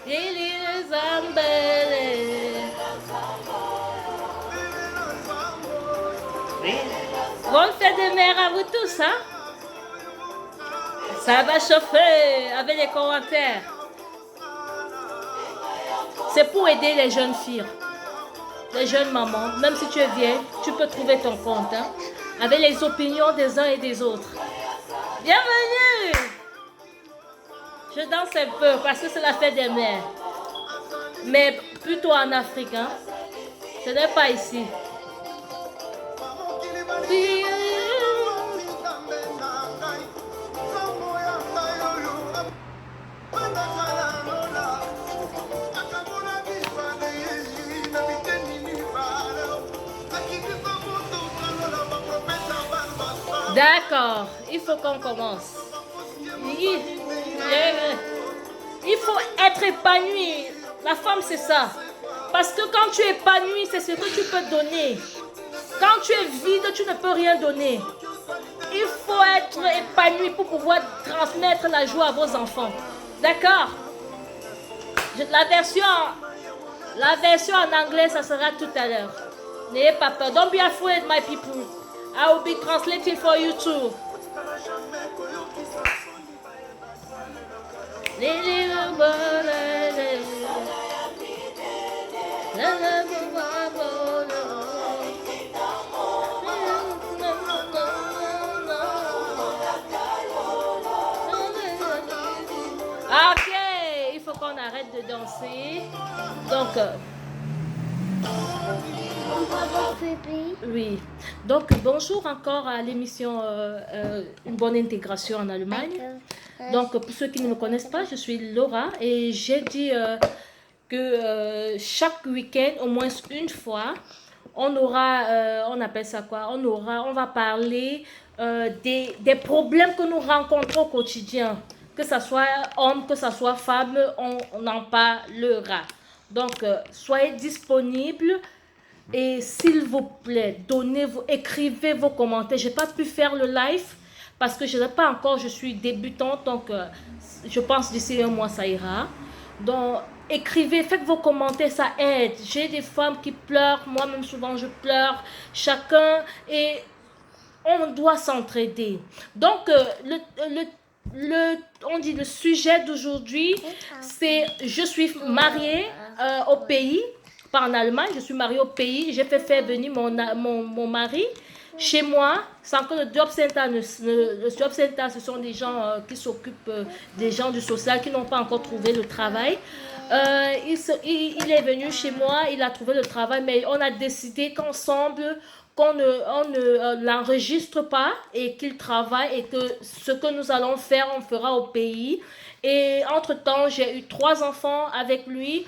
Oui. Bonne fête de mer à vous tous, hein? Ça va chauffer avec les commentaires. C'est pour aider les jeunes filles, les jeunes mamans. Même si tu es vieille, tu peux trouver ton compte, hein, avec les opinions des uns et des autres. Bienvenue! Je danse un peu parce que c'est la fête des mères. Mais plutôt en Afrique, hein. Ce n'est pas ici. D'accord, il faut qu'on commence. Il faut être épanoui. La femme, c'est ça. Parce que quand tu es épanoui, c'est ce que tu peux donner. Quand tu es vide, tu ne peux rien donner. Il faut être épanoui pour pouvoir transmettre la joie à vos enfants. D'accord? La version en anglais, ça sera tout à l'heure. N'ayez pas peur. Don't be afraid, my people. I will be translating for you too. Ok, il faut qu'on arrête de danser. Donc, oui. Donc, bonjour encore à l'émission Une bonne intégration en Allemagne. Donc, pour ceux qui ne me connaissent pas, je suis Laura et j'ai dit que chaque week-end, au moins une fois, on aura, on appelle ça quoi? On va parler des problèmes que nous rencontrons au quotidien. Que ce soit homme, que ce soit femme, on en parlera. Donc, soyez disponibles. Et s'il vous plaît, écrivez vos commentaires. Je n'ai pas pu faire le live parce que je n'ai pas encore, je suis débutante, donc je pense d'ici un mois ça ira. Donc écrivez, faites vos commentaires, ça aide. J'ai des femmes qui pleurent, moi-même souvent je pleure, chacun, et on doit s'entraider. Donc on dit le sujet d'aujourd'hui, c'est je suis mariée au pays. Pas en Allemagne, je suis mariée au pays. J'ai fait faire venir mon mari chez moi, sans que le job center, le job center, ce sont des gens qui s'occupent des gens du social qui n'ont pas encore trouvé le travail. Il est venu chez moi, il a trouvé le travail, mais on a décidé qu'ensemble, qu'on ne l'enregistre pas et qu'il travaille et que ce que nous allons faire, on fera au pays. Et entre-temps, j'ai eu 3 enfants avec lui.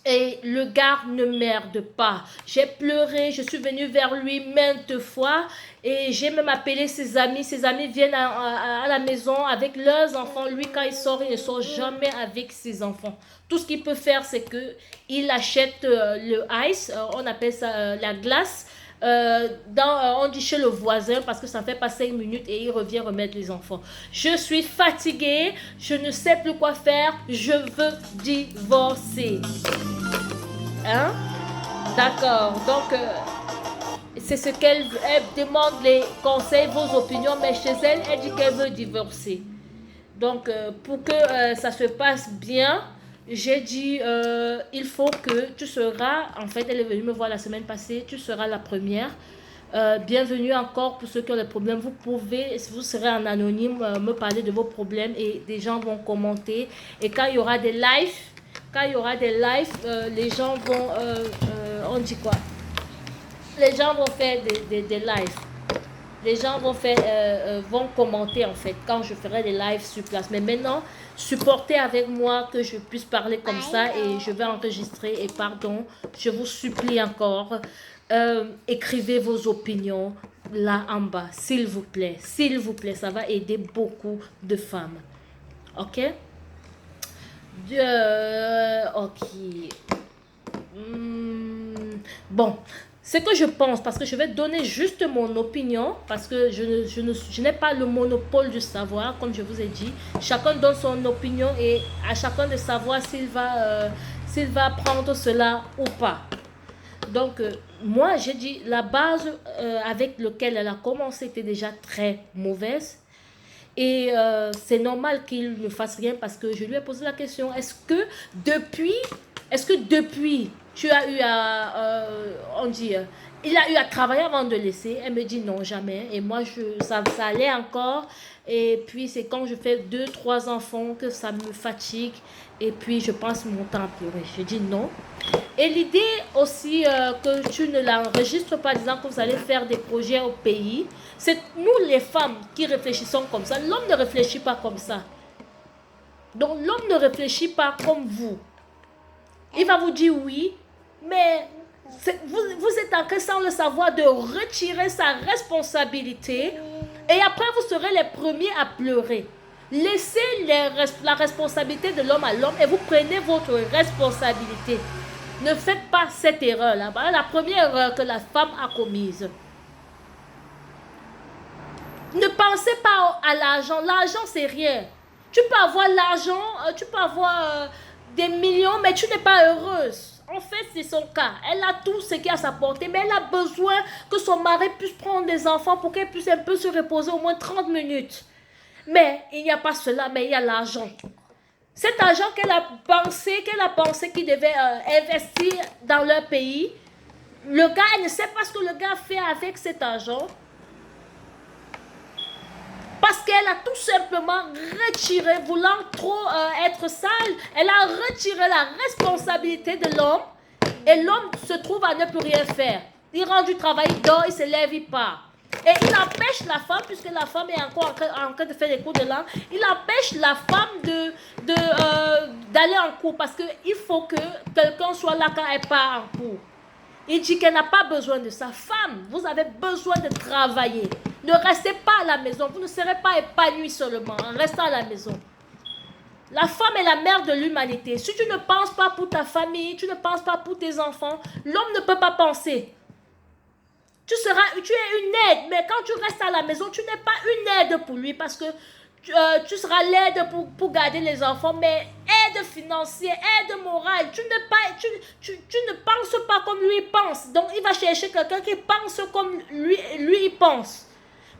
Et le gars ne merde pas. J'ai pleuré, je suis venue vers lui maintes fois et j'ai même appelé ses amis. Ses amis viennent à la maison avec leurs enfants. Lui, quand il sort, il ne sort jamais avec ses enfants. Tout ce qu'il peut faire, c'est qu'il achète le ice, on appelle ça la glace. On dit chez le voisin parce que ça fait pas 5 minutes et il revient remettre les enfants. Je suis fatiguée, je ne sais plus quoi faire, je veux divorcer. Hein? D'accord, donc c'est ce qu'elle demande, les conseils, vos opinions, mais chez elle, elle dit qu'elle veut divorcer. Donc pour que ça se passe bien, j'ai dit, il faut que tu seras, en fait, elle est venue me voir la semaine passée, tu seras la première. Bienvenue encore pour ceux qui ont des problèmes. Vous serez en anonyme, me parler de vos problèmes et des gens vont commenter. Et quand il y aura des lives, les gens vont, on dit quoi? Les gens vont faire des lives. Les gens vont commenter en fait quand je ferai des lives sur place. Mais maintenant, supportez avec moi que je puisse parler comme ça et je vais enregistrer. Et pardon, je vous supplie encore, écrivez vos opinions là en bas, s'il vous plaît. S'il vous plaît, ça va aider beaucoup de femmes. Ok? Ok. Bon, Ce que je pense, parce que je vais donner juste mon opinion, parce que je n'ai pas le monopole du savoir, comme je vous ai dit. Chacun donne son opinion et à chacun de savoir s'il va prendre cela ou pas. Donc, moi, j'ai dit, la base avec laquelle elle a commencé était déjà très mauvaise. Et c'est normal qu'il ne fasse rien parce que je lui ai posé la question, est-ce que depuis, tu as eu à, on dit, il a eu à travailler avant de laisser? Elle me dit non, jamais. Et moi, ça allait encore. Et puis, c'est quand je fais 2, 3 enfants que ça me fatigue. Et puis, je passe mon temps à pleurer. Je dis non. Et l'idée aussi que tu ne l'enregistres pas disant que vous allez faire des projets au pays, c'est nous les femmes qui réfléchissons comme ça. L'homme ne réfléchit pas comme ça. Donc l'homme ne réfléchit pas comme vous. Il va vous dire oui, mais vous êtes en train sans le savoir de retirer sa responsabilité et après vous serez les premiers à pleurer. Laissez la responsabilité de l'homme à l'homme et vous prenez votre responsabilité. Ne faites pas cette erreur-là. Voilà la première erreur que la femme a commise. Ne pensez pas à l'argent. L'argent, c'est rien. Tu peux avoir l'argent, tu peux avoir des millions, mais tu n'es pas heureuse. En fait, c'est son cas. Elle a tout ce qui est à sa portée, mais elle a besoin que son mari puisse prendre des enfants pour qu'elle puisse un peu se reposer au moins 30 minutes. Mais il n'y a pas cela, mais il y a l'argent. Cet argent qu'elle a pensé qu'il devait investir dans leur pays, le gars, elle ne sait pas ce que le gars fait avec cet argent. Parce qu'elle a tout simplement retiré, voulant trop être sale, elle a retiré la responsabilité de l'homme et l'homme se trouve à ne plus rien faire. Il rentre du travail, il dort, il se lève, il part. Et il empêche la femme, puisque la femme est encore en train de faire des cours de langue, il empêche la femme d'aller en cours parce qu'il faut que quelqu'un soit là quand elle part en cours. Il dit qu'elle n'a pas besoin de ça. Femme, vous avez besoin de travailler. Ne restez pas à la maison. Vous ne serez pas épanouie seulement en restant à la maison. La femme est la mère de l'humanité. Si tu ne penses pas pour ta famille, tu ne penses pas pour tes enfants, l'homme ne peut pas penser. Tu es une aide, mais quand tu restes à la maison, tu n'es pas une aide pour lui parce que tu seras l'aide pour garder les enfants, mais aide financière, aide morale, tu ne penses pas comme lui pense. Donc il va chercher quelqu'un qui pense comme lui il pense.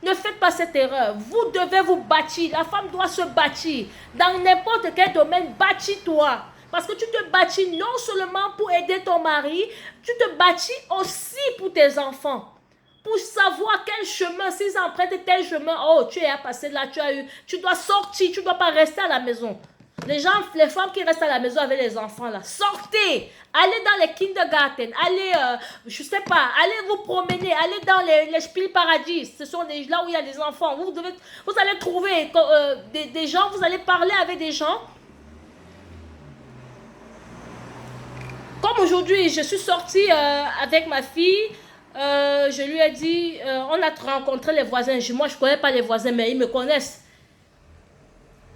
Ne faites pas cette erreur. Vous devez vous bâtir. La femme doit se bâtir. Dans n'importe quel domaine, bâtis-toi. Parce que tu te bâtis non seulement pour aider ton mari, tu te bâtis aussi pour tes enfants. Pour savoir quel chemin, s'ils empruntent tel chemin, oh, tu es à passer là, tu dois sortir, tu ne dois pas rester à la maison. Les femmes qui restent à la maison avec les enfants là, sortez, allez dans les kindergarten, allez, je sais pas, allez vous promener, allez dans les Spielparadis, ce sont là où il y a des enfants. Vous allez trouver des gens, vous allez parler avec des gens. Comme aujourd'hui, je suis sortie avec ma fille. Je lui ai dit, on a rencontré les voisins. Moi, je ne connais pas les voisins, mais ils me connaissent.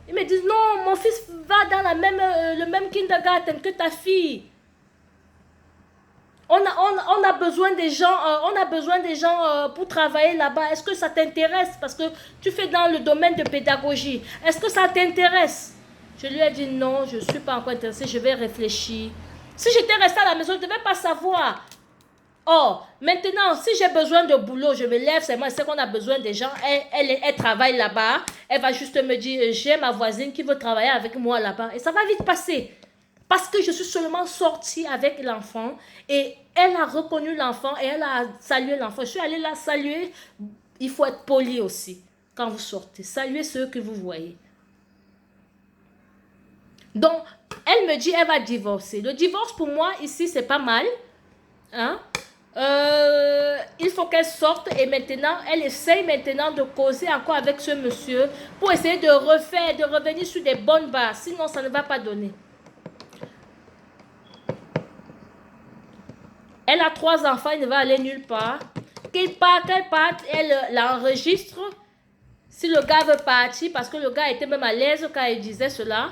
Ils me disent, non, mon fils va dans le même kindergarten que ta fille. On a besoin des gens, pour travailler là-bas. Est-ce que ça t'intéresse? Parce que tu fais dans le domaine de pédagogie. Est-ce que ça t'intéresse? Je lui ai dit, non, je ne suis pas encore intéressée, je vais réfléchir. Si j'étais restée à la maison, je ne devais pas savoir. Oh, maintenant, si j'ai besoin de boulot, je me lève, c'est moi, c'est qu'on a besoin des gens. Elle travaille là-bas. Elle va juste me dire, j'ai ma voisine qui veut travailler avec moi là-bas. Et ça va vite passer. Parce que je suis seulement sortie avec l'enfant et elle a reconnu l'enfant et elle a salué l'enfant. Je suis allée la saluer. Il faut être poli aussi quand vous sortez. Saluez ceux que vous voyez. Donc, elle me dit, elle va divorcer. Le divorce, pour moi, ici, c'est pas mal. Hein? Il faut qu'elle sorte et maintenant, elle essaye maintenant de causer encore avec ce monsieur pour essayer de revenir sur des bonnes bases. Sinon, ça ne va pas donner. Elle a 3 enfants, elle ne va aller nulle part. Qu'elle parte, elle l'enregistre. Si le gars veut partir, parce que le gars était même à l'aise quand il disait cela.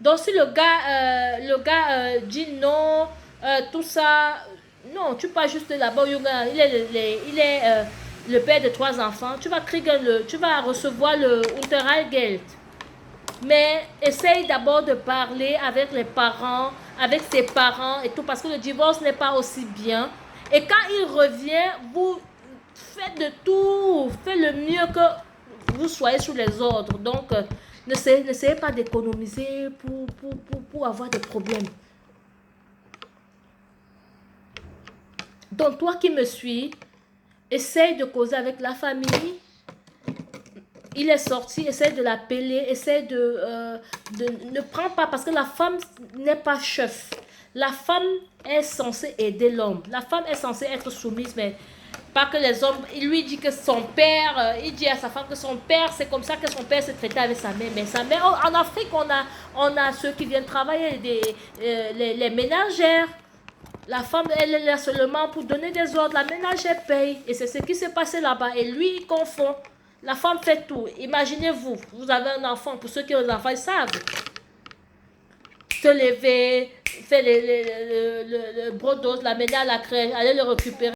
Donc si le gars dit non, tout ça. Non, tu pars juste là-bas. Il est le père de 3 enfants. Tu vas recevoir le Unterhaltsgeld. Mais essaye d'abord de parler avec les parents, avec ses parents et tout, parce que le divorce n'est pas aussi bien. Et quand il revient, vous faites de tout, faites le mieux que vous soyez sous les ordres. Donc, n'essayez pas d'économiser pour avoir des problèmes. Donc, toi qui me suis, essaye de causer avec la famille. Il est sorti, essaye de l'appeler, essaye ne prends pas, parce que la femme n'est pas chef. La femme est censée aider l'homme. La femme est censée être soumise, mais pas que les hommes. Il lui dit que son père, il dit à sa femme que son père, c'est comme ça que son père se traitait avec sa mère. Mais sa mère, en Afrique, on a ceux qui viennent travailler, les ménagères. La femme, elle est là seulement pour donner des ordres. La ménagère paye. Et c'est ce qui s'est passé là-bas. Et lui, il confond. La femme fait tout. Imaginez-vous, vous avez un enfant. Pour ceux qui ont des enfants, ils savent. Se lever, faire le brodos, l'amener à la crèche, aller le récupérer.